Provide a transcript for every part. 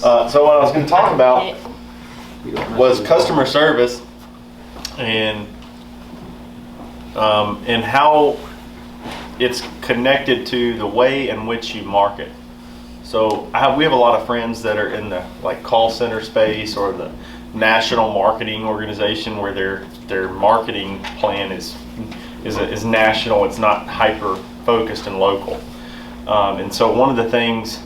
So what I was going to talk about was customer service and how it's connected to the way in which you market. So we have a lot of friends that are in the call center space or the national marketing organization where their marketing plan is national. It's not hyper focused and local. And so one of the things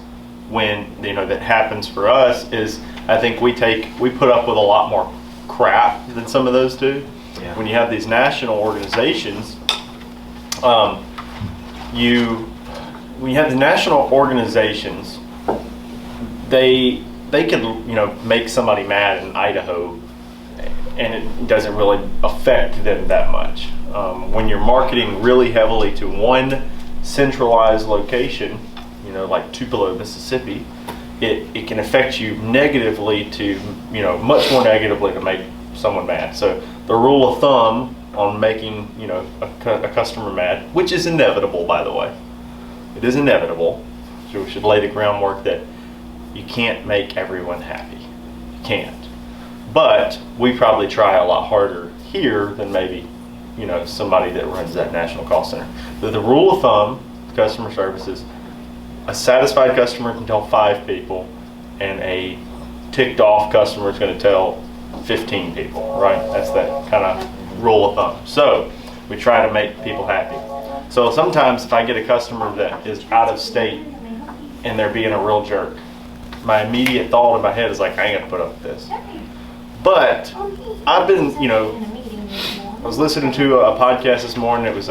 that happens for us is I think we put up with a lot more crap than some of those do. Yeah. When you have these national organizations, when you have the national organizations, they can make somebody mad in Idaho, and it doesn't really affect them that much. When you're marketing really heavily to one centralized location, like Tupelo, Mississippi, it can affect you negatively much more negatively to make someone mad. So the rule of thumb on making a customer mad, which is inevitable, by the way, it is inevitable. So we should lay the groundwork that you can't make everyone happy. You can't. But we probably try a lot harder here than maybe somebody that runs that national call center. But the rule of thumb, customer service, is a satisfied customer can tell 5 people, and a ticked off customer is going to tell 15 people, right? That's that kind of rule of thumb. So we try to make people happy. So sometimes if I get a customer that is out of state and they're being a real jerk, my immediate thought in my head is I ain't gonna put up with this. But I've been, I was listening to a podcast this morning. It was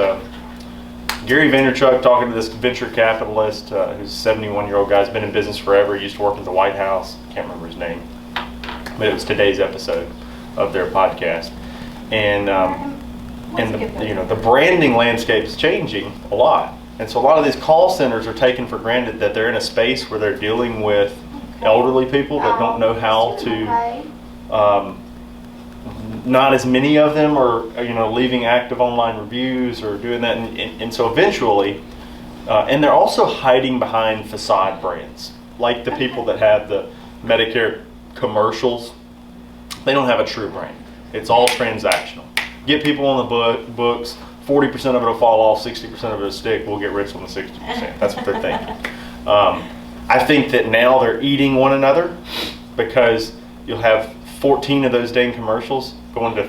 Gary Vaynerchuk talking to this venture capitalist who's a 71-year-old guy. He's been in business forever. He used to work at the White House. Can't remember his name, but it was today's episode of their podcast. And the branding landscape is changing a lot. And so a lot of these call centers are taken for granted that they're in a space where they're dealing with elderly people that don't know how to. Not as many of them are leaving active online reviews or doing that, and so eventually, and they're also hiding behind facade brands, like the people that have the Medicare commercials. They don't have a true brand. It's all transactional. Get people on the books. 40% of it will fall off. 60% of it will stick. We'll get rich on the 60%. That's what they're thinking. I think that now they're eating one another, because you'll have 14 of those dang commercials going to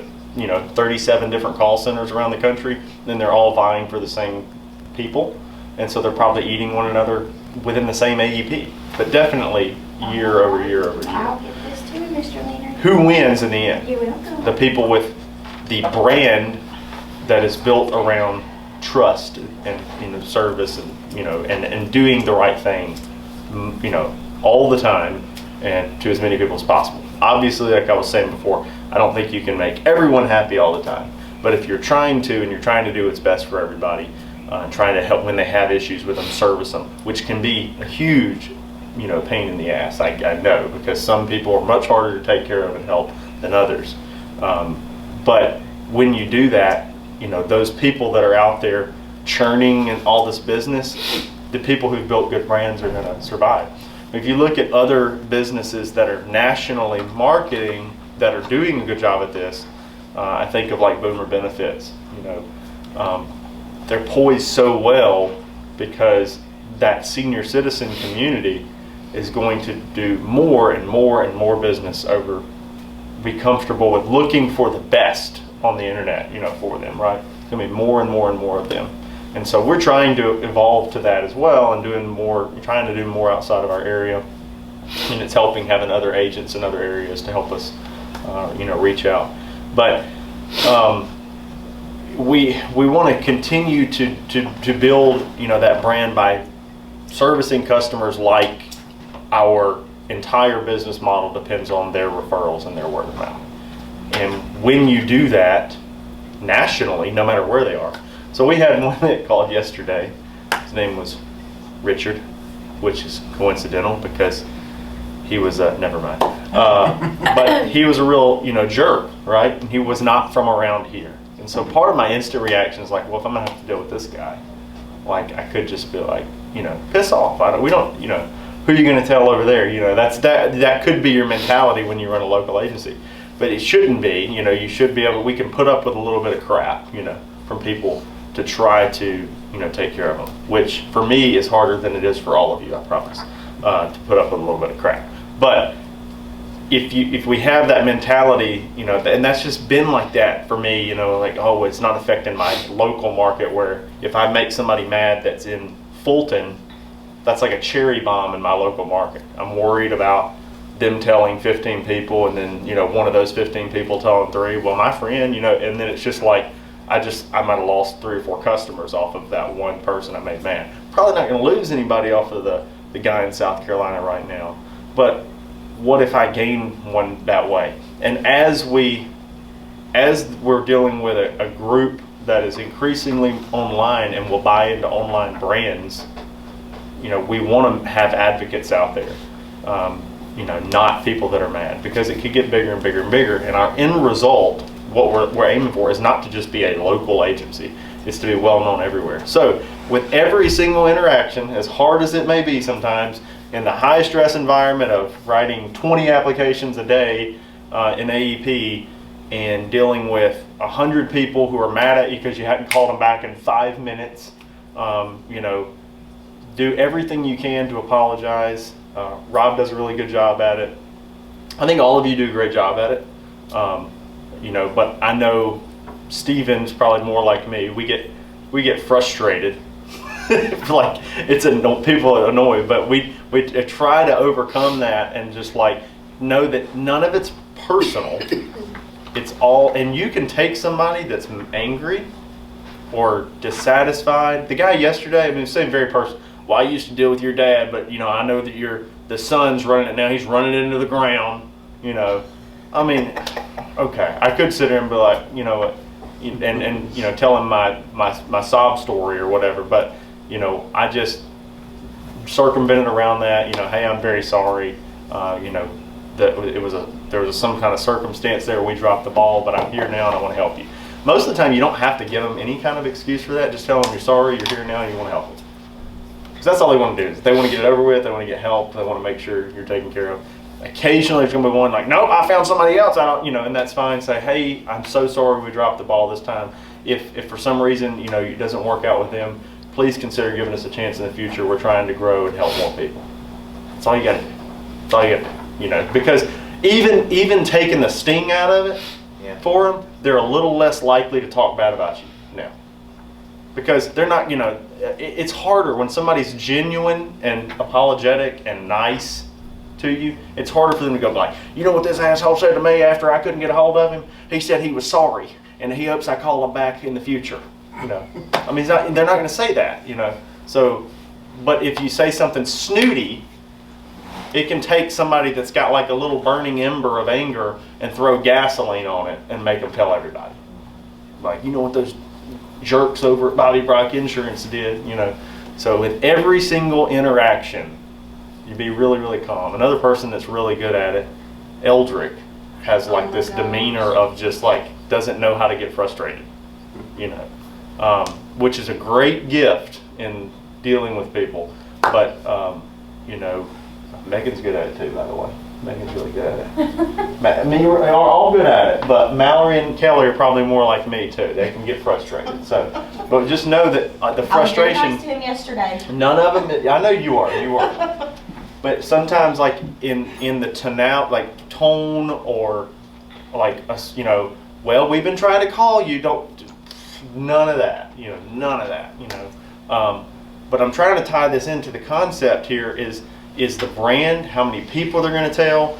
37 different call centers around the country, and they're all vying for the same people, and so they're probably eating one another within the same AEP, but definitely year over year over year. I'll get this too, Mr. Leonard. Who wins in the end? You're welcome. The people with the brand that is built around trust and service and doing the right thing all the time and to as many people as possible. Obviously, like I was saying before, I don't think you can make everyone happy all the time. But if you're trying to, and you're trying to do what's best for everybody, trying to help when they have issues with them, service them, which can be a huge, pain in the ass. I know, because some people are much harder to take care of and help than others. But when you do that, those people that are out there churning and all this business, the people who've built good brands are going to survive. If you look at other businesses that are nationally marketing that are doing a good job at this, I think of Boomer Benefits. They're poised so well because that senior citizen community is going to do more and more and more business be comfortable with looking for the best on the internet, for them, right? It's going to be more and more and more of them. And so we're trying to evolve to that as well, and trying to do more outside of our area. And it's helping having other agents in other areas to help us, reach out. But we want to continue to build, that brand by servicing customers like our entire business model depends on their referrals and their word of mouth. And when you do that nationally, no matter where they are. So we had one that called yesterday. His name was Richard, which is coincidental because he was never mind. But he was a real jerk, right? And he was not from around here. And so part of my instant reaction is well, if I'm gonna have to deal with this guy, I could just be piss off. who are you going to tell over there? You know, that could be your mentality when you run a local agency, but it shouldn't be. You know, you should be able. We can put up with a little bit of crap, you know, from people to try to, you know, take care of them. Which for me is harder than it is for all of you. I promise. To put up with a little bit of crap, but if we have that mentality, you know, and that's just been like that for me, you know, like, oh, it's not affecting my local market, where if I make somebody mad that's in Fulton, that's like a cherry bomb in my local market. I'm worried about them telling 15 people, and then, you know, one of those 15 people telling 3. Well, my friend, you know, and then it's just like, I might have lost 3 or 4 customers off of that one person I made mad. Probably not going to lose anybody off of the guy in South Carolina right now, but what if I gain one that way? And as we're dealing with a group that is increasingly online and will buy into online brands, you know, we want to have advocates out there, you know, not people that are mad, because it could get bigger and bigger and bigger. And our end result, what we're aiming for, is not to just be a local agency. It's to be well known everywhere. So with every single interaction, as hard as it may be sometimes, in the high stress environment of writing 20 applications a day in AEP, and dealing with 100 people who are mad at you because you hadn't called them back in 5 minutes, you know, do everything you can to apologize. Rob does a really good job at it. I think all of you do a great job at it. You know, but I know Steven's probably more like me. We get frustrated. Like, people are annoyed, but we try to overcome that and just like know that none of it's personal. It's all, and you can take somebody that's angry or dissatisfied. The guy yesterday, I mean, same very person. Well, I used to deal with your dad, but you know, I know that the son's running it now. He's running it into the ground. You know, I mean, okay, I could sit there and be like, you know what, and you know, tell him my sob story or whatever, but you know, I just circumvented around that. You know, hey, I'm very sorry. You know, that there was some kind of circumstance there where we dropped the ball, but I'm here now and I want to help you. Most of the time, you don't have to give them any kind of excuse for that. Just tell them you're sorry, you're here now, and you want to help them. Because that's all they want to do. Is they want to get it over with. They want to get help. They want to make sure you're taken care of. Occasionally, there's going to be one like, nope, I found somebody else. I don't, you know, and that's fine. Say, hey, I'm so sorry we dropped the ball this time. If for some reason, you know, it doesn't work out with them, please consider giving us a chance in the future. We're trying to grow and help more people. That's all you got to do. That's all you got to do. You know, because even taking the sting out of it for them, they're a little less likely to talk bad about you now. Because they're not, you know, it's harder when somebody's genuine and apologetic and nice to you. It's harder for them to go like, you know what this asshole said to me after I couldn't get a hold of him? He said he was sorry and he hopes I call him back in the future. You know, I mean, they're not going to say that, you know. So, but if you say something snooty, it can take somebody that's got like a little burning ember of anger and throw gasoline on it and make them tell everybody. Like, you know what those jerks over at Bobby Brock Insurance did, you know. So with every single interaction, you be really, really calm. Another person that's really good at it, Eldrick, has like this demeanor of just like doesn't know how to get frustrated, you know, which is a great gift in dealing with people. But you know, Megan's good at it too, by the way. Megan's really good at it. I mean, you're all good at it, but Mallory and Kelly are probably more like me too. They can get frustrated. So, but just know that the frustration. I was very nice to him yesterday. None of them. I know you are. You are. But sometimes, like in the tone or like you know, well, we've been trying to call you. None of that. You know, none of that. You know. But I'm trying to tie this into the concept here is the brand, how many people they're going to tell.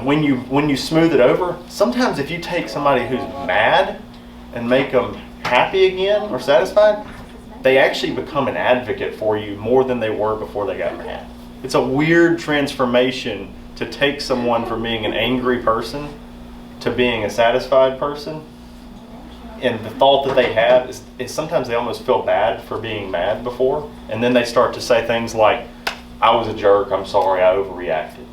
When you smooth it over, sometimes if you take somebody who's mad and make them happy again or satisfied, they actually become an advocate for you more than they were before they got mad. It's a weird transformation to take someone from being an angry person to being a satisfied person. And the thought that they have is sometimes they almost feel bad for being mad before. And then they start to say things like, I was a jerk, I'm sorry, I overreacted.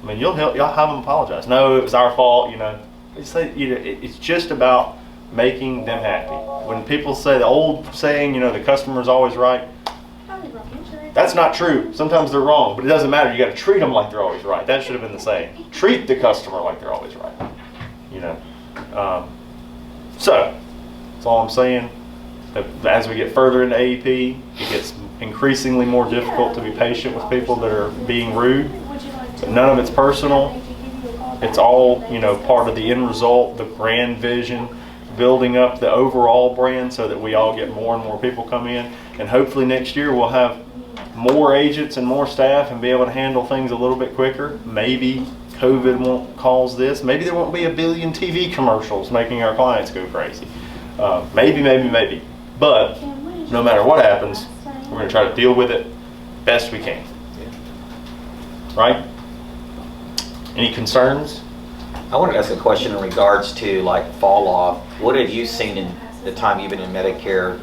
I mean, you'll have them apologize. No, it was our fault, you know. It's just about making them happy. When people say the old saying, you know, the customer's always right. Probably Brock Insurance. That's not true. Sometimes they're wrong, but it doesn't matter. You got to treat them like they're always right. That should have been the saying. Treat the customer like they're always right. You know. So that's all I'm saying. As we get further into AEP, it gets increasingly more difficult to be patient with people that are being rude. But none of it's personal. It's all, you know, part of the end result, the grand vision, building up the overall brand so that we all get more and more people come in. And hopefully next year we'll have more agents and more staff and be able to handle things a little bit quicker. Maybe COVID won't cause this. Maybe there won't be 1 billion TV commercials making our clients go crazy. Maybe. But no matter what happens, we're going to try to deal with it best we can. Right? Any concerns? I wanted to ask a question in regards to like fall off. What have you seen in the time you've been in Medicare,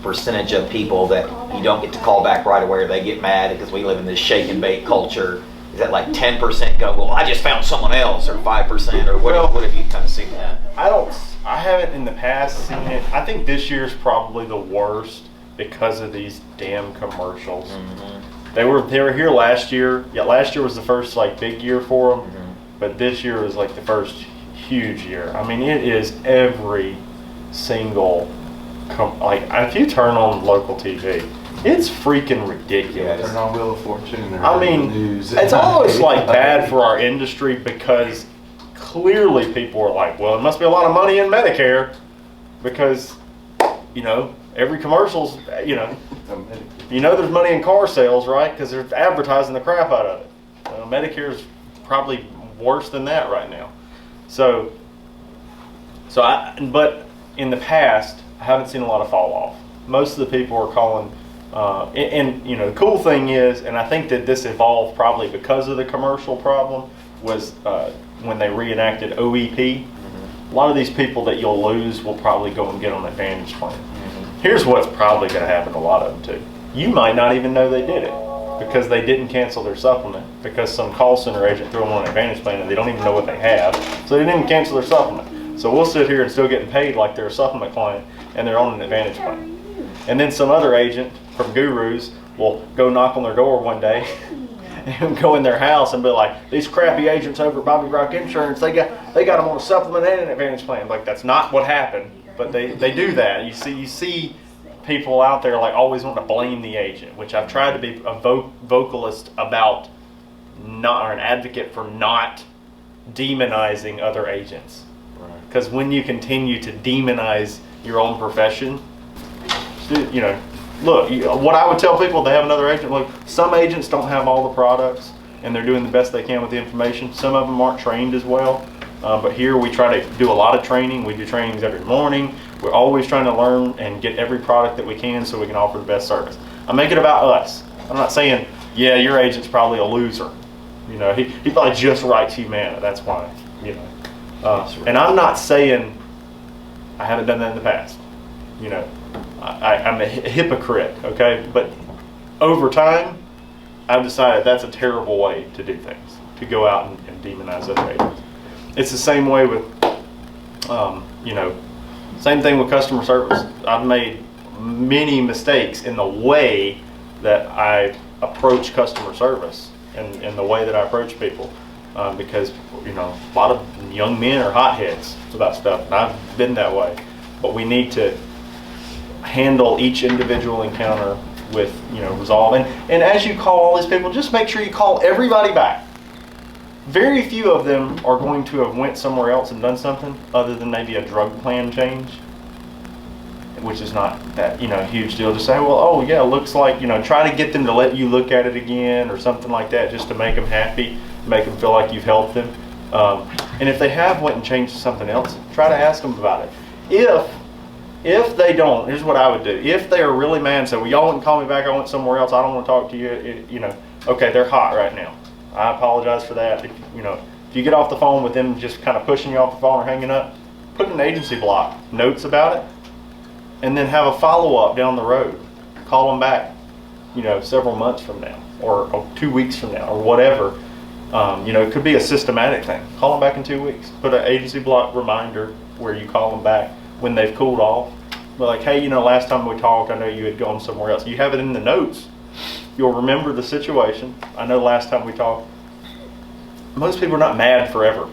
percentage of people that you don't get to call back right away or they get mad because we live in this shake and bake culture? Is that like 10% go, well, I just found someone else, or 5%, or what have you kind of seen that? I haven't in the past seen it. I think this year's probably the worst because of these damn commercials. Mm-hmm. They were here last year. Yeah, last year was the first like big year for them, but this year was like the first huge year. I mean, it is every single like if you turn on local TV, it's freaking ridiculous. Turn on Wheel of Fortune. I mean, news. It's almost like bad for our industry because clearly people are like, well, it must be a lot of money in Medicare because, you know, every commercial's, you know there's money in car sales, right? Because they're advertising the crap out of it. Medicare's probably worse than that right now. But in the past, I haven't seen a lot of fall off. Most of the people are calling, and you know, the cool thing is, and I think that this evolved probably because of the commercial problem, was when they reenacted OEP. A lot of these people that you'll lose will probably go and get on Advantage plan. Here's what's probably going to happen to a lot of them too. You might not even know they did it because they didn't cancel their supplement because some call center agent threw them on an Advantage plan and they don't even know what they have, so they didn't cancel their supplement. So we'll sit here and still getting paid like they're a supplement client and they're on an Advantage plan. And then some other agent from Gurus will go knock on their door one day and go in their house and be like, these crappy agents over at Bobby Rock Insurance, they got them on a supplement and an Advantage plan. Like, that's not what happened, but they do that. You see people out there like always want to blame the agent, which I've tried to be a vocalist about, not, or an advocate for not demonizing other agents. Because when you continue to demonize your own profession, you know, look, what I would tell people if they have another agent, look, some agents don't have all the products and they're doing the best they can with the information. Some of them aren't trained as well. But here we try to do a lot of training. We do trainings every morning. We're always trying to learn and get every product that we can so we can offer the best service. I make it about us. I'm not saying, yeah, your agent's probably a loser. You know, he probably just writes Humana. That's why, you know. And I'm not saying I haven't done that in the past. You know, I'm a hypocrite, okay? But over time, I've decided that's a terrible way to do things, to go out and demonize other agents. It's the same way with, you know, same thing with customer service. I've made many mistakes in the way that I approach customer service and the way that I approach people. Because, you know, a lot of young men are hotheads about stuff, and I've been that way. But we need to handle each individual encounter with, you know, resolve. And as you call all these people, just make sure you call everybody back. Very few of them are going to have went somewhere else and done something other than maybe a drug plan change, which is not that, you know, huge deal. Just say, well, oh yeah, looks like, you know, try to get them to let you look at it again or something like that, just to make them happy, make them feel like you've helped them. And if they have went and changed to something else, try to ask them about it. If they don't, here's what I would do. If they are really mad and say, well, y'all wouldn't call me back, I went somewhere else, I don't want to talk to you, you know, okay, they're hot right now. I apologize for that. If you get off the phone with them just kind of pushing you off the phone or hanging up, put an agency block, notes about it, and then have a follow-up down the road. Call them back, you know, several months from now or 2 weeks from now or whatever. You know, it could be a systematic thing. Call them back in 2 weeks. Put an agency block reminder where you call them back when they've cooled off. But like, hey, you know, last time we talked, I know you had gone somewhere else. You have it in the notes. you'll remember the situation. I know last time we talked, most people are not mad forever.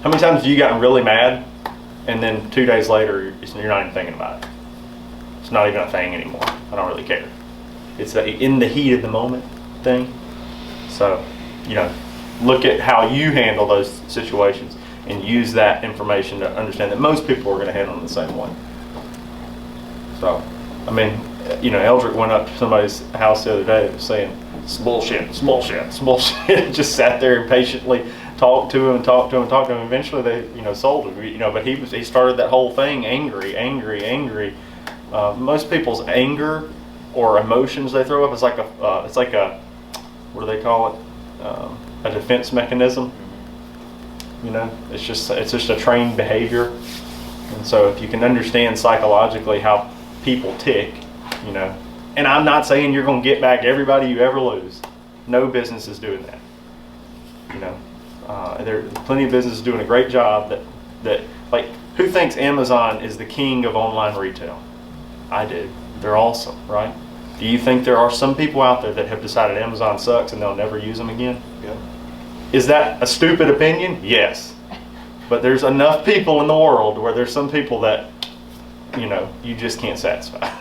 How many times have you gotten really mad and then 2 days later you're not even thinking about it? It's not even a thing anymore. I don't really care. It's a in the heat of the moment thing. So, look at how you handle those situations and use that information to understand that most people are going to handle them the same way. So, Eldrick went up to somebody's house the other day saying, it's bullshit, it's bullshit, it's bullshit. Just sat there and patiently talked to him. Eventually they, sold him, but he started that whole thing angry. Most people's anger or emotions they throw up is like a what do they call it? A defense mechanism. It's just a trained behavior. And so if you can understand psychologically how people tick, and I'm not saying you're going to get back everybody you ever lose. No business is doing that. There are plenty of businesses doing a great job that like, who thinks Amazon is the king of online retail? I do. They're awesome, right? Do you think there are some people out there that have decided Amazon sucks and they'll never use them again? Yeah. Is that a stupid opinion? Yes. But there's enough people in the world where there's some people that, you just can't satisfy.